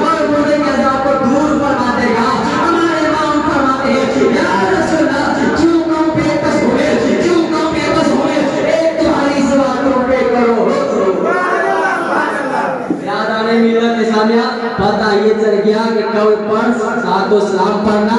اور مردے کے عذاب کو دور فرما دے گا. ہمارے امام فرماتے ہیں یا رسول اللہ کیوں قوم بے بس ہوئے, کیوں قوم بے بس ہوئے, ایک تمہاری سوالوں پہ کرو. یاد آنے ملت اسلامیہ پتہ یہ چل گیا کہ قول پر ساتھ و سلام پڑھنا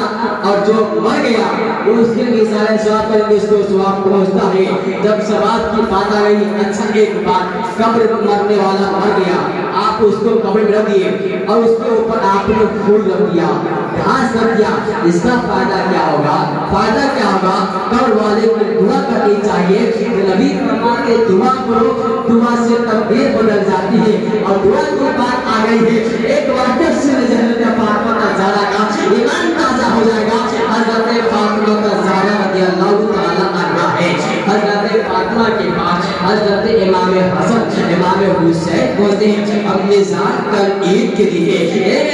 اور جو مر گیا اس کے بھی سارے ثواب کریں گے, اس کو ثواب پہنچتا ہے. جب ثواب کی بات آ گئی, اچھا ایک بات, قبر مرنے والا مر گیا, آپ اس کو قبر میں رکھ دیے اور اس کے اوپر آپ نے پھول رکھ دیا, گھاس رکھ دیا, اس کا فائدہ کیا ہوگا؟ فائدہ کیا ہوگا؟ قبر والے کو دعا کرنی چاہیے. نبی فرماتے ہیں دعا کرو, دعا سے تقدیر بدل جاتی ہے. اور دعا کی بات آ گئی ہے, ایک واقعہ سے جنت فاطمہ کا زہرا کا ایمان تازہ ہو جائے گا. حضرت فاطمہ کا زہرا رضی اللہ تعالیٰ عنہا ہے. حضرت فاطمہ کے پاس حضرت امام حسن امام حسین پہنچتے ہیں اپنے ذات کل عید کے لیے.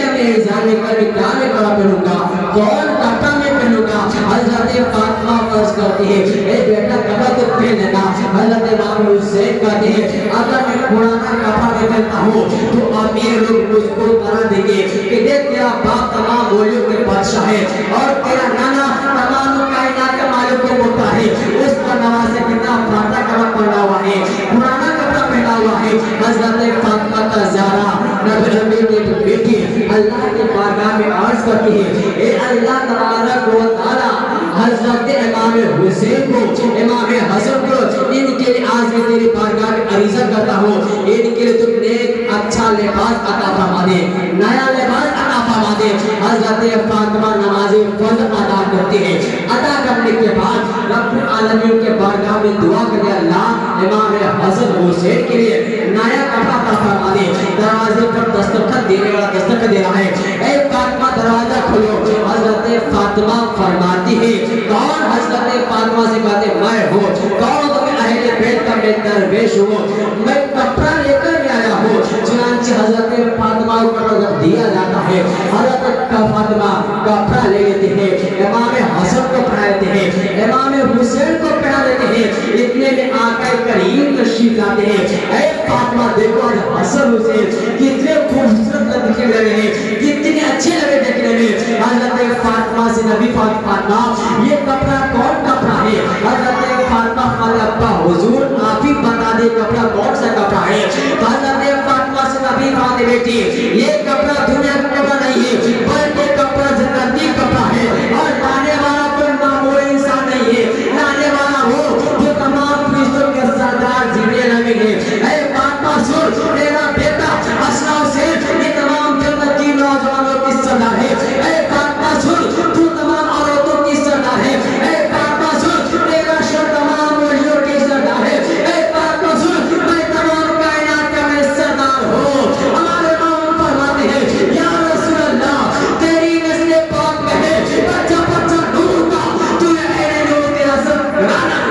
اپنے ذات کل کیا میں کپڑا پہنوں گا, کون کپڑا میں پہنوں گا؟ حضرت فاطمہ فرض کرتے ہیں اے بیٹا کپڑا تو پہن لینا. حضرت امام حسین کہتے ہیں اگر میں پرانا کپڑا میں پہنتا ہوں تو امیر لوگ مجھ کو طرح دیں گے کہ دیکھ تیرا باپ تمام مولیوں کے بادشاہ ہے اور تیرا نانا تمام کائنات کا مالک کو ہوتا ہے, اس پر نواز سے کتنا پرانا کپڑا پہنا ہوا ہے, پرانا کپڑا پہنا ہوا ہے. حضرت فاطمہ کا زہرا نبی کی بیٹی اللہ کے بارگاہ میں عرض کرتی ہے اے اللہ تبارک و تعالی, حضرت امام حسین کو, امام حسن کو, ان کے لیے آج میں تیری بارگاہ میں عریضہ کرتا ہوں, ان کے لیے تم نیک اچھا لباس عطا فرما دے, نیا لباس عطا فرما دے. حضرت فاطمہ نماز فرض ادا کرتے ہیں. ادا کرنے کے بعد رب العالمین کے بارگاہ میں دعا کرے اللہ امام حسن حسین کے لیے نیا کپڑا عطا فرما دے. دروازے پر دستخط دینے والا دستخط دے رہا ہے, اے فاطمہ دروازہ کھولو. حضرت فاطمہ فرماتی ہے کون؟ حضرت فاطمہ سے کہتے میں ہوں. کون؟ تو میں اہل بیت کا میں درویش ہوں, میں کپڑا لے کر آیا ہوں. چنانچہ حضرت فاطمہ کو کپڑا جب دیا جاتا ہے, حضرت فاطمہ کپڑا لے لیتے ہیں, امام حسن کو پہنا دیتے ہیں, امام حسین کو پہنا دیتے ہیں. اتنے میں آقا کریم تشریف لاتے ہیں. اے فاطمہ دیکھو آج حسن حسین کتنے خوبصورت دکھنے لگے ہیں, کتنے اچھے لگے دیکھنے میں. حضرت فاطمہ سے نبی فاطمہ یہ کپڑا کون کپڑا ہے؟ حضرت فاطمہ ابا حضور آپ ہی بتا دے کپڑا کون سا کپڑا ہے. حضرت فاطمہ سے نبی فرماتے بیٹی یہ کپڑا دنیا کا کپڑا نہیں ہے بلکہ کپڑا جنتی کپڑا ہے, اور لانے والا کوئی معمولی انسان نہیں ہے, لانے والا وہ جو تمام فرشتوں کے سردار جبریل امین ہے. اے فاطمہ سن, میرا بیٹا اسرا حسین یہ تمام جنتی نوجوانوں کی سردار ہے. اے فاطمہ سن, تو تمام عورتوں کی سردار ہے. اے فاطمہ سن, میرا شر تمام مولیوں کی سردار ہے. اے فاطمہ سن, میں تمام کائنات کا میں سردار ہوں. ہمارے امام فرماتے ہیں یا رسول اللہ تیری نسل پاک میں ہے بچہ بچہ نور کا, تو اے نور تیرا سب رانا.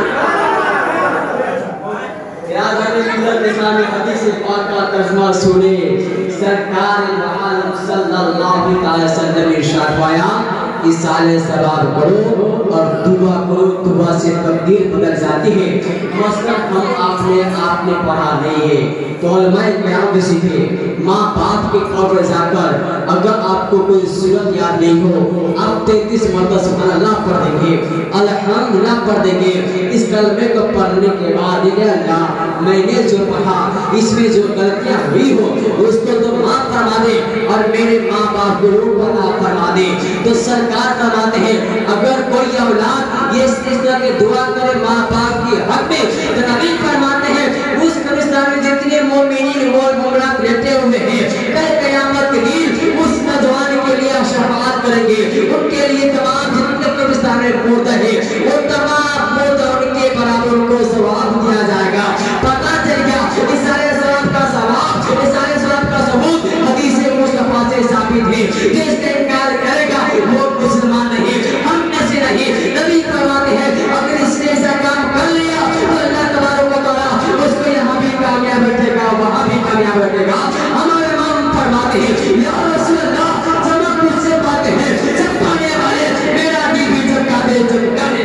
یاد رکھیں ملت اسلامی حدیث پاک کا ترجمہ سنے. سرکار عالم صلی اللہ علیہ وسلم نے ارشاد فرمایا اصالہ ثواب کرو اور دعا کرو, دعا سے تقدیر بدل جاتی ہے. مثلا ہم آپ نے پڑھا نہیں ہے تو علماء کرام سے سیکھے. ماں باپ کے قبر جا کر اگر آپ کو کوئی صورت یاد نہیں ہو آپ 33 مرتبہ سبحان اللہ پڑھ دیں گے, الحمدللہ پڑھ دیں گے. اس کلمے کو پڑھنے کے بعد اے اللہ میں نے جو پڑھا اس میں جو غلطیاں ہوئی ہو اس کو تو معاف فرما دے اور میرے ماں باپ کو روح عطا فرما دے. تو سرکار فرماتے ہیں اگر کوئی اولاد یہ اس طرح کے دعا کرے ماں باپ کی حق میں تو نبی فرماتے ہیں اس قبرستان میں جتنے مومنین مومنات رہتے ہوئے ہیں کل قیامت کے دن اس نوجوان کے لیے شفاعت کریں گے. ان کے لیے تمام جتنے قبرستان میں مردہ ہے وہ تمام مردہ ان کے برابر ان کو ثواب دیا جائے گا. پتہ چل گیا اس سارے ثواب کا ثواب, اس سارے ثواب کا ثبوت حدیث مصطفیٰ سے ثابت ہے. جس نے انکار کرے گا وہ مسلمان نہیں, ہم میں سے نہیں. نبی فرماتے ہیں اگر اس نے ایسا کام کر لیا تو اللہ تبارک و تعالیٰ اس کو یہاں بھی کامیاب رکھے گا وہاں بھی کامیاب رکھے گا. ہمارے امام فرماتے ہیں یا رسول اللہ جب مجھ سے باتیں ہیں چپکانے والے میرا بھی چپکا دے چپکانے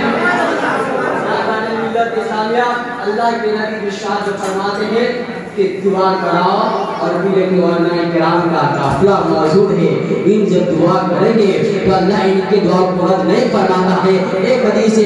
اللہ کے نبی ارشاد فرماتے ہیں کہ دعا کراؤ اور پھر ایک علماء کرام کا قافلہ موجود ہے. ان جب دعا کریں گے تو اللہ ان کی دعا کو رد نہیں فرماتا ہے. ایک حدیث